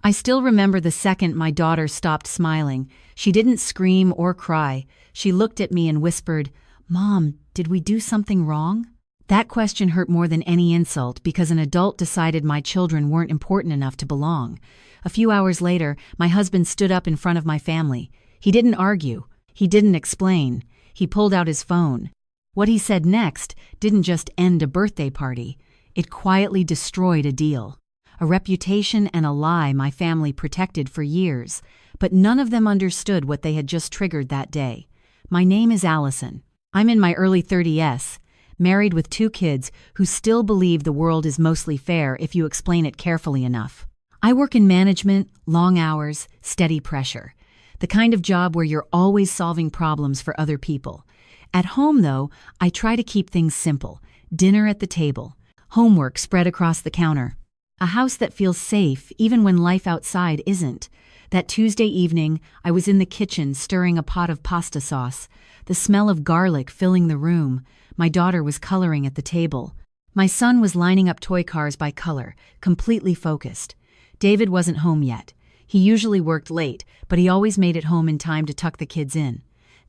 I still remember the second my daughter stopped smiling. She didn't scream or cry. She looked at me and whispered, "Mom, did we do something wrong?" That question hurt more than any insult because an adult decided my children weren't important enough to belong. A few hours later, my husband stood up in front of my family. He didn't argue. He didn't explain. He pulled out his phone. What he said next didn't just end a birthday party. It quietly destroyed a deal. A reputation and a lie my family protected for years, but none of them understood what they had just triggered that day. My name is Allison. I'm in my early 30s, married with 2 kids who still believe the world is mostly fair if you explain it carefully enough. I work in management, long hours, steady pressure. The kind of job where you're always solving problems for other people. At home, though, I try to keep things simple. Dinner at the table. Homework spread across the counter. A house that feels safe even when life outside isn't. That Tuesday evening, I was in the kitchen stirring a pot of pasta sauce. The smell of garlic filling the room. My daughter was coloring at the table. My son was lining up toy cars by color, completely focused. David wasn't home yet. He usually worked late, but he always made it home in time to tuck the kids in.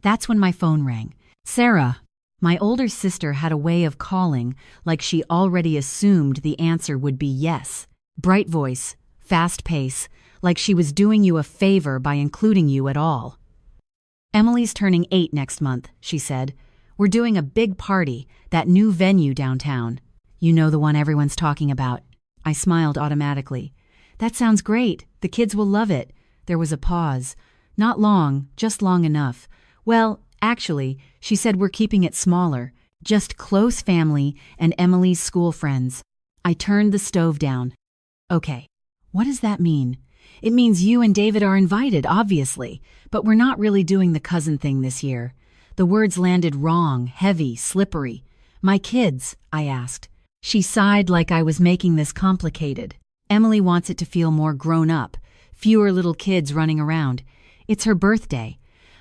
That's when my phone rang. Sarah. My older sister had a way of calling like she already assumed the answer would be yes. Bright voice, fast pace, like she was doing you a favor by including you at all. "Emily's turning 8 next month," she said. "We're doing a big party, that new venue downtown. You know, the one everyone's talking about." I smiled automatically. "That sounds great. The kids will love it." There was a pause. Not long, just long enough. "Well, actually," she said, "we're keeping it smaller. Just close family and Emily's school friends." I turned the stove down. "Okay, what does that mean?" "It means you and David are invited, obviously, but we're not really doing the cousin thing this year." The words landed wrong, heavy, slippery. "My kids?" I asked. She sighed like I was making this complicated. "Emily wants it to feel more grown up, fewer little kids running around. It's her birthday."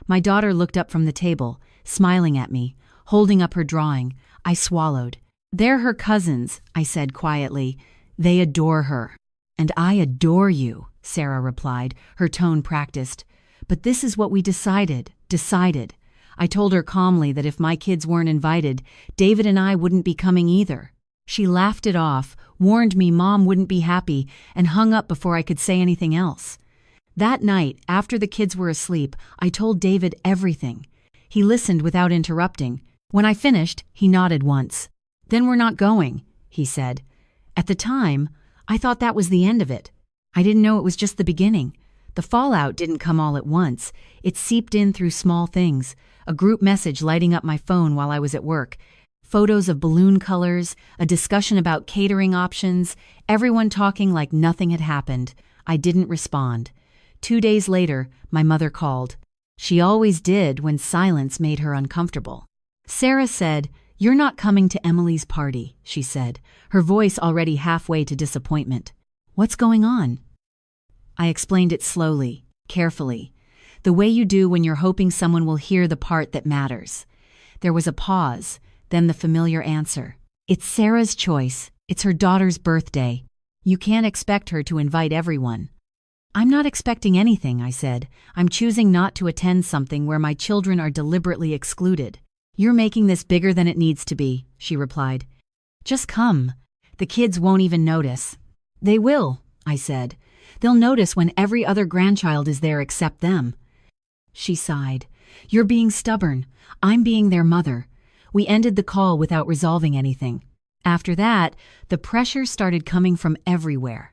My daughter looked up from the table, smiling at me, holding up her drawing. I swallowed. "They're her cousins," I said quietly. "They adore her." "And I adore you," Sarah replied, her tone practiced. "But this is what we decided. I told her calmly that if my kids weren't invited, David and I wouldn't be coming either." She laughed it off, warned me Mom wouldn't be happy, and hung up before I could say anything else. That night, after the kids were asleep, I told David everything. He listened without interrupting. When I finished, he nodded once. "Then we're not going," he said. At the time, I thought that was the end of it. I didn't know it was just the beginning. The fallout didn't come all at once. It seeped in through small things. A group message lighting up my phone while I was at work. Photos of balloon colors, a discussion about catering options, everyone talking like nothing had happened. I didn't respond. 2 days later, my mother called. She always did when silence made her uncomfortable. Sarah said, "You're not coming to Emily's party," she said, her voice already halfway to disappointment. "What's going on?" I explained it slowly, carefully, the way you do when you're hoping someone will hear the part that matters. There was a pause, then the familiar answer. "It's Sarah's choice. It's her daughter's birthday. You can't expect her to invite everyone." "I'm not expecting anything," I said. "I'm choosing not to attend something where my children are deliberately excluded." "You're making this bigger than it needs to be," she replied. "Just come. The kids won't even notice." "They will," I said. "They'll notice when every other grandchild is there except them." She sighed. "You're being stubborn. I'm being their mother." We ended the call without resolving anything. After that, the pressure started coming from everywhere.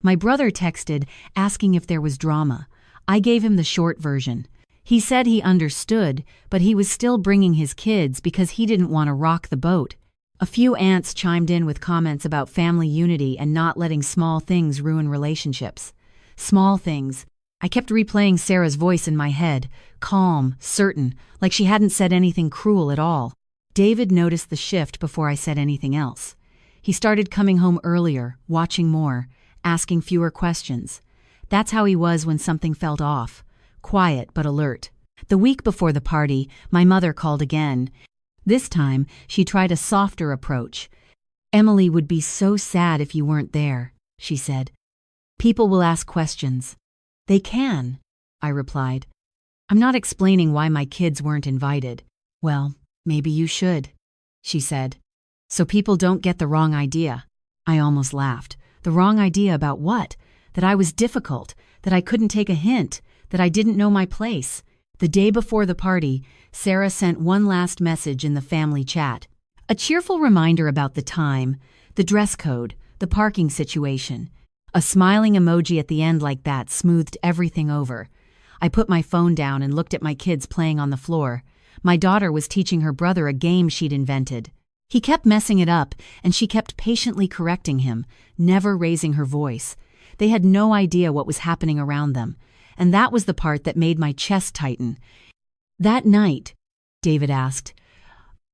My brother texted, asking if there was drama. I gave him the short version. He said he understood, but he was still bringing his kids because he didn't want to rock the boat. A few aunts chimed in with comments about family unity and not letting small things ruin relationships. Small things. I kept replaying Sarah's voice in my head, calm, certain, like she hadn't said anything cruel at all. David noticed the shift before I said anything else. He started coming home earlier, watching more, asking fewer questions. That's how he was when something felt off. Quiet but alert. The week before the party, my mother called again. This time, she tried a softer approach. "Emily would be so sad if you weren't there," she said. People will ask questions. They can, I replied. I'm not explaining why my kids weren't invited. Well, maybe you should, she said. So people don't get the wrong idea. I almost laughed. The wrong idea about what? That I was difficult, that I couldn't take a hint, that I didn't know my place. The day before the party, Sarah sent one last message in the family chat. A cheerful reminder about the time, the dress code, the parking situation. A smiling emoji at the end like that smoothed everything over. I put my phone down and looked at my kids playing on the floor. My daughter was teaching her brother a game she'd invented. He kept messing it up, and she kept patiently correcting him, never raising her voice. They had no idea what was happening around them, and that was the part that made my chest tighten. That night, David asked,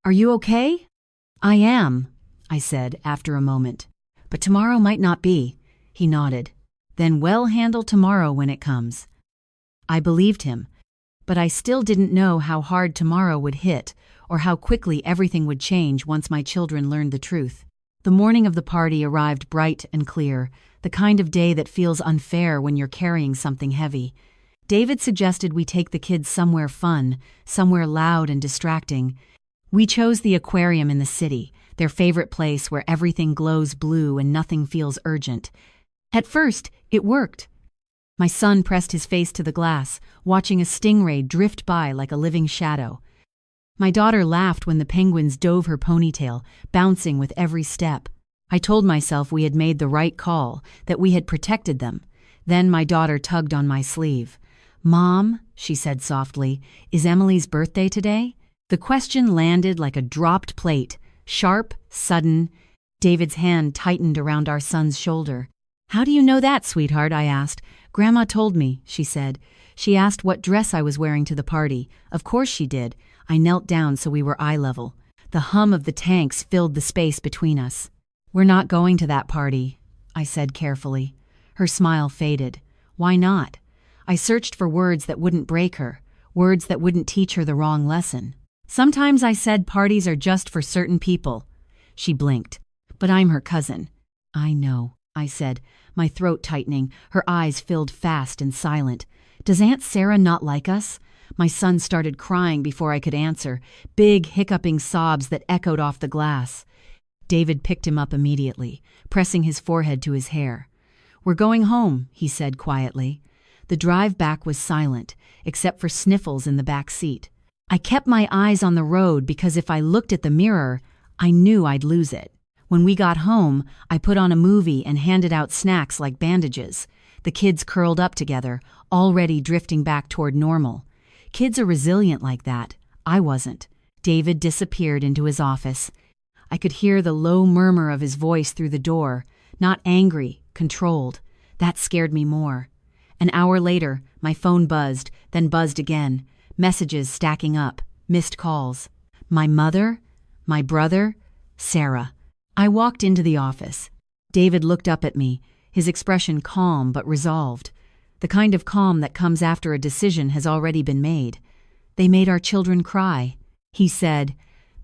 "Are you okay?" "I am," I said after a moment. "But tomorrow might not be." He nodded. "Then we'll handle tomorrow when it comes." I believed him, but I still didn't know how hard tomorrow would hit or how quickly everything would change once my children learned the truth. The morning of the party arrived bright and clear, the kind of day that feels unfair when you're carrying something heavy. David suggested we take the kids somewhere fun, somewhere loud and distracting. We chose the aquarium in the city, their favorite place where everything glows blue and nothing feels urgent. At first, it worked. My son pressed his face to the glass, watching a stingray drift by like a living shadow. My daughter laughed when the penguins dove her ponytail, bouncing with every step. I told myself we had made the right call, that we had protected them. Then my daughter tugged on my sleeve. "Mom," she said softly, "is Emily's birthday today?" The question landed like a dropped plate, sharp, sudden. David's hand tightened around our son's shoulder. "How do you know that, sweetheart?" I asked. "Grandma told me," she said. "She asked what dress I was wearing to the party. Of course she did." I knelt down so we were eye level. The hum of the tanks filled the space between us. "We're not going to that party," I said carefully. Her smile faded. "Why not?" I searched for words that wouldn't break her, words that wouldn't teach her the wrong lesson. "Sometimes," I said, "parties are just for certain people." She blinked. "But I'm her cousin." "I know," I said, my throat tightening, her eyes filled fast and silent. "Does Aunt Sarah not like us?" My son started crying before I could answer, big hiccuping sobs that echoed off the glass. David picked him up immediately, pressing his forehead to his hair. "We're going home," he said quietly. The drive back was silent, except for sniffles in the back seat. I kept my eyes on the road because if I looked at the mirror, I knew I'd lose it. When we got home, I put on a movie and handed out snacks like bandages. The kids curled up together, already drifting back toward normal. Kids are resilient like that. I wasn't. David disappeared into his office. I could hear the low murmur of his voice through the door, not angry, controlled. That scared me more. An hour later, my phone buzzed, then buzzed again. Messages stacking up, missed calls. My mother, my brother, Sarah. I walked into the office. David looked up at me, his expression calm but resolved. The kind of calm that comes after a decision has already been made. "They made our children cry," he said.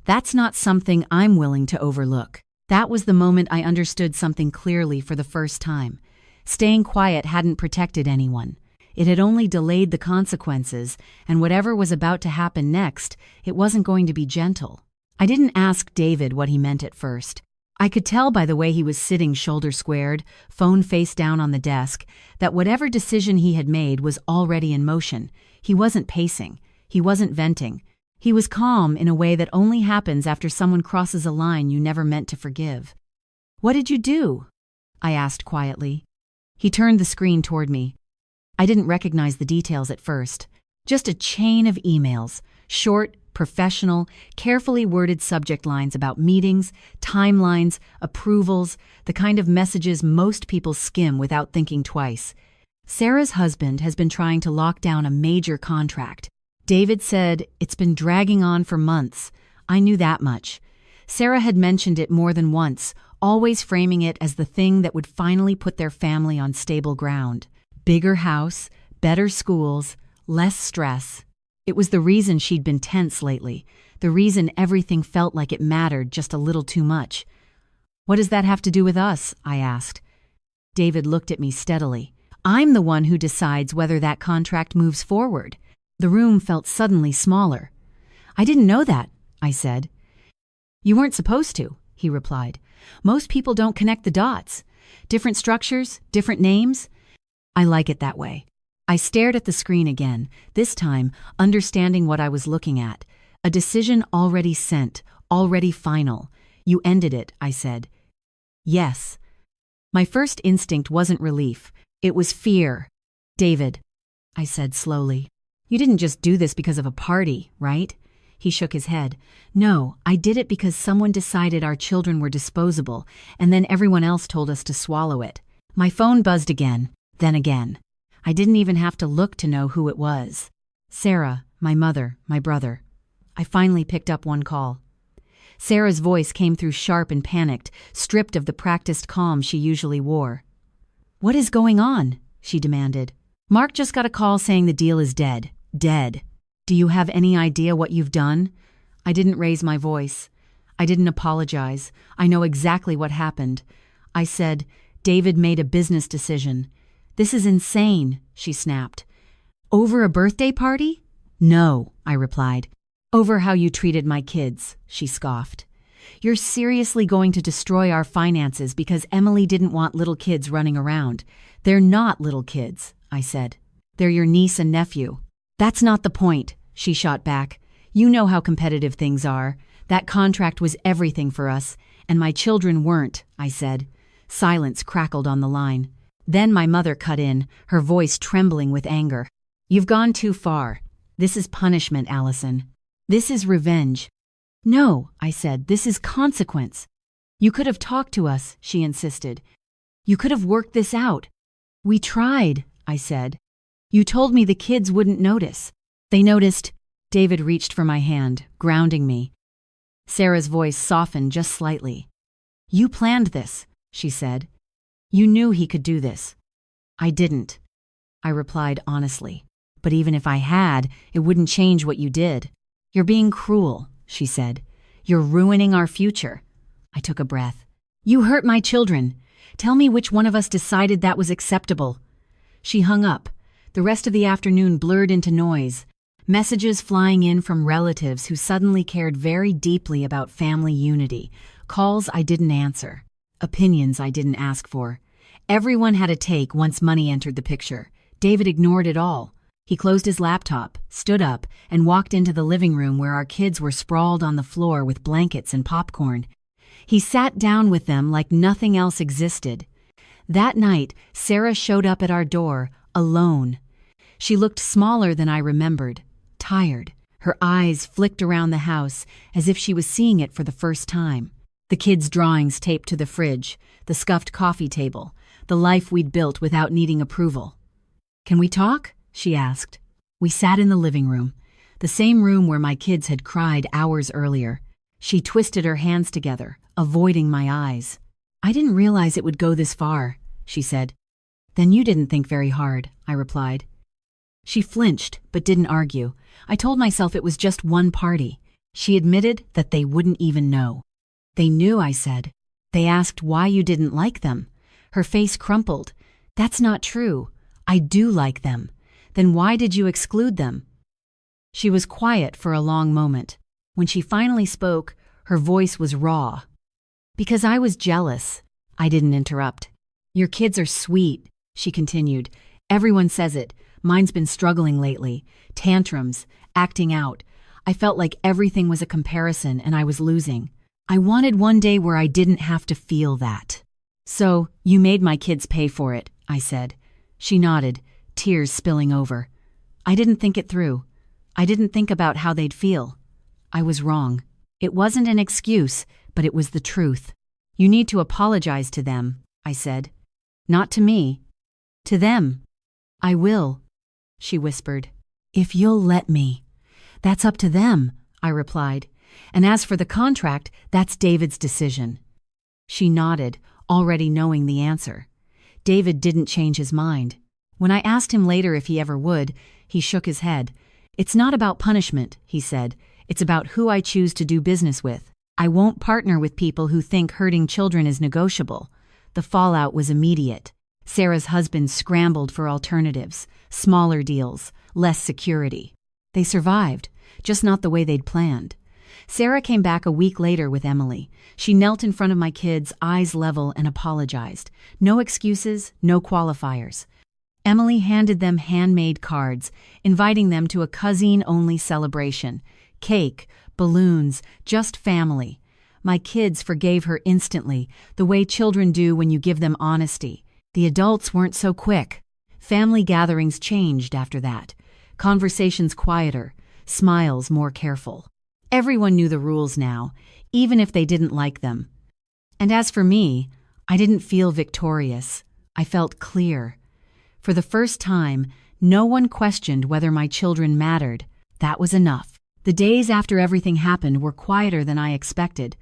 "That's not something I'm willing to overlook." That was the moment I understood something clearly for the first time. Staying quiet hadn't protected anyone. It had only delayed the consequences, and whatever was about to happen next, it wasn't going to be gentle. I didn't ask David what he meant at first. I could tell by the way he was sitting shoulder squared, phone face down on the desk, that whatever decision he had made was already in motion. He wasn't pacing. He wasn't venting. He was calm in a way that only happens after someone crosses a line you never meant to forgive. "What did you do?" I asked quietly. He turned the screen toward me. I didn't recognize the details at first. Just a chain of emails, short, professional, carefully worded subject lines about meetings, timelines, approvals, the kind of messages most people skim without thinking twice. Sarah's husband has been trying to lock down a major contract. David said it's been dragging on for months. I knew that much. Sarah had mentioned it more than once, always framing it as the thing that would finally put their family on stable ground. Bigger house, better schools, less stress. It was the reason she'd been tense lately, the reason everything felt like it mattered just a little too much. "What does that have to do with us?" I asked. David looked at me steadily. I'm the one who decides whether that contract moves forward. The room felt suddenly smaller. I didn't know that, I said. You weren't supposed to, he replied. Most people don't connect the dots. Different structures, different names. I like it that way. I stared at the screen again, this time understanding what I was looking at. A decision already sent, already final. You ended it, I said. Yes. My first instinct wasn't relief. It was fear. David, I said slowly. You didn't just do this because of a party, right? He shook his head. No, I did it because someone decided our children were disposable, and then everyone else told us to swallow it. My phone buzzed again, then again. I didn't even have to look to know who it was. Sarah, my mother, my brother. I finally picked up one call. Sarah's voice came through sharp and panicked, stripped of the practiced calm she usually wore. What is going on? She demanded. Mark just got a call saying the deal is dead. Dead. Do you have any idea what you've done? I didn't raise my voice. I didn't apologize. I know exactly what happened. I said, David made a business decision. This is insane, she snapped. Over a birthday party? No, I replied. Over how you treated my kids, she scoffed. You're seriously going to destroy our finances because Emily didn't want little kids running around. They're not little kids, I said. They're your niece and nephew. That's not the point, she shot back. You know how competitive things are. That contract was everything for us, and my children weren't, I said. Silence crackled on the line. Then my mother cut in, her voice trembling with anger. You've gone too far. This is punishment, Allison. This is revenge. No, I said, this is consequence. You could have talked to us, she insisted. You could have worked this out. We tried, I said. You told me the kids wouldn't notice. They noticed. David reached for my hand, grounding me. Sarah's voice softened just slightly. You planned this, she said. You knew he could do this. I didn't, I replied honestly. But even if I had, it wouldn't change what you did. You're being cruel, she said. You're ruining our future. I took a breath. You hurt my children. Tell me which one of us decided that was acceptable. She hung up. The rest of the afternoon blurred into noise. Messages flying in from relatives who suddenly cared very deeply about family unity. Calls I didn't answer. Opinions I didn't ask for. Everyone had a take once money entered the picture. David ignored it all. He closed his laptop, stood up, and walked into the living room where our kids were sprawled on the floor with blankets and popcorn. He sat down with them like nothing else existed. That night, Sarah showed up at our door, alone. She looked smaller than I remembered, tired. Her eyes flicked around the house as if she was seeing it for the first time. The kids' drawings taped to the fridge, the scuffed coffee table, the life we'd built without needing approval. Can we talk? She asked. We sat in the living room, the same room where my kids had cried hours earlier. She twisted her hands together, avoiding my eyes. I didn't realize it would go this far, she said. Then you didn't think very hard, I replied. She flinched, but didn't argue. I told myself it was just one party. She admitted that they wouldn't even know. They knew, I said. They asked why you didn't like them. Her face crumpled. That's not true. I do like them. Then why did you exclude them? She was quiet for a long moment. When she finally spoke, her voice was raw. Because I was jealous. I didn't interrupt. Your kids are sweet, she continued. Everyone says it. Mine's been struggling lately. Tantrums, acting out. I felt like everything was a comparison and I was losing. I wanted one day where I didn't have to feel that. So, you made my kids pay for it, I said. She nodded, tears spilling over. I didn't think it through. I didn't think about how they'd feel. I was wrong. It wasn't an excuse, but it was the truth. You need to apologize to them, I said. Not to me. To them. I will, she whispered. If you'll let me. That's up to them, I replied. And as for the contract, that's David's decision. She nodded, already knowing the answer. David didn't change his mind. When I asked him later if he ever would, he shook his head. It's not about punishment, he said. It's about who I choose to do business with. I won't partner with people who think hurting children is negotiable. The fallout was immediate. Sarah's husband scrambled for alternatives, smaller deals, less security. They survived, just not the way they'd planned. Sarah came back a week later with Emily. She knelt in front of my kids, eyes level, and apologized. No excuses, no qualifiers. Emily handed them handmade cards, inviting them to a cousin-only celebration. Cake, balloons, just family. My kids forgave her instantly, the way children do when you give them honesty. The adults weren't so quick. Family gatherings changed after that. Conversations quieter, smiles more careful. Everyone knew the rules now, even if they didn't like them. And as for me, I didn't feel victorious. I felt clear. For the first time, no one questioned whether my children mattered. That was enough. The days after everything happened were quieter than I expected.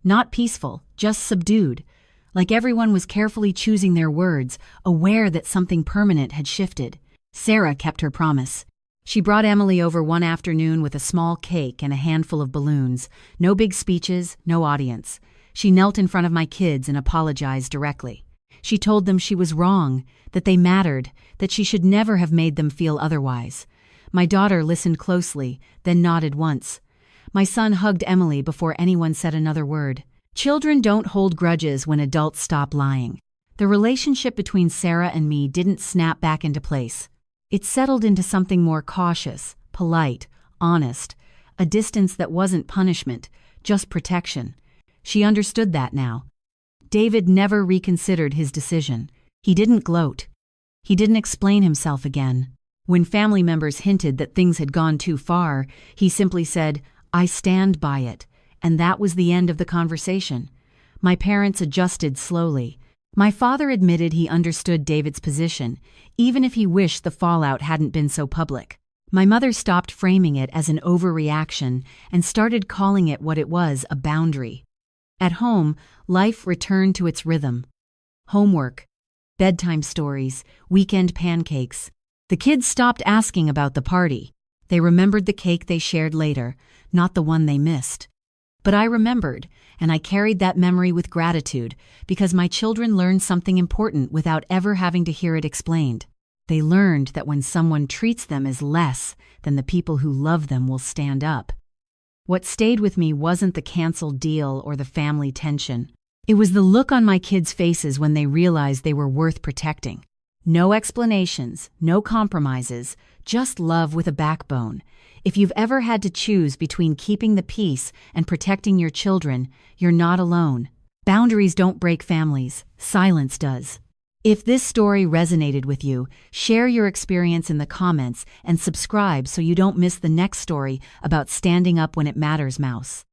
Not peaceful, just subdued. Like everyone was carefully choosing their words, aware that something permanent had shifted. Sarah kept her promise. She brought Emily over one afternoon with a small cake and a handful of balloons. No big speeches, no audience. She knelt in front of my kids and apologized directly. She told them she was wrong, that they mattered, that she should never have made them feel otherwise. My daughter listened closely, then nodded once. My son hugged Emily before anyone said another word. Children don't hold grudges when adults stop lying. The relationship between Sarah and me didn't snap back into place. It settled into something more cautious, polite, honest, a distance that wasn't punishment, just protection. She understood that now. David never reconsidered his decision. He didn't gloat. He didn't explain himself again. When family members hinted that things had gone too far, he simply said, "I stand by it," and that was the end of the conversation. My parents adjusted slowly. My father admitted he understood David's position, even if he wished the fallout hadn't been so public. My mother stopped framing it as an overreaction and started calling it what it was, a boundary. At home, life returned to its rhythm. Homework, bedtime stories, weekend pancakes. The kids stopped asking about the party. They remembered the cake they shared later, not the one they missed. But I remembered, and I carried that memory with gratitude because my children learned something important without ever having to hear it explained. They learned that when someone treats them as less, then the people who love them will stand up. What stayed with me wasn't the canceled deal or the family tension. It was the look on my kids' faces when they realized they were worth protecting. No explanations, no compromises, just love with a backbone. If you've ever had to choose between keeping the peace and protecting your children, you're not alone. Boundaries don't break families, silence does. If this story resonated with you, share your experience in the comments and subscribe so you don't miss the next story about standing up when it matters, Mouse.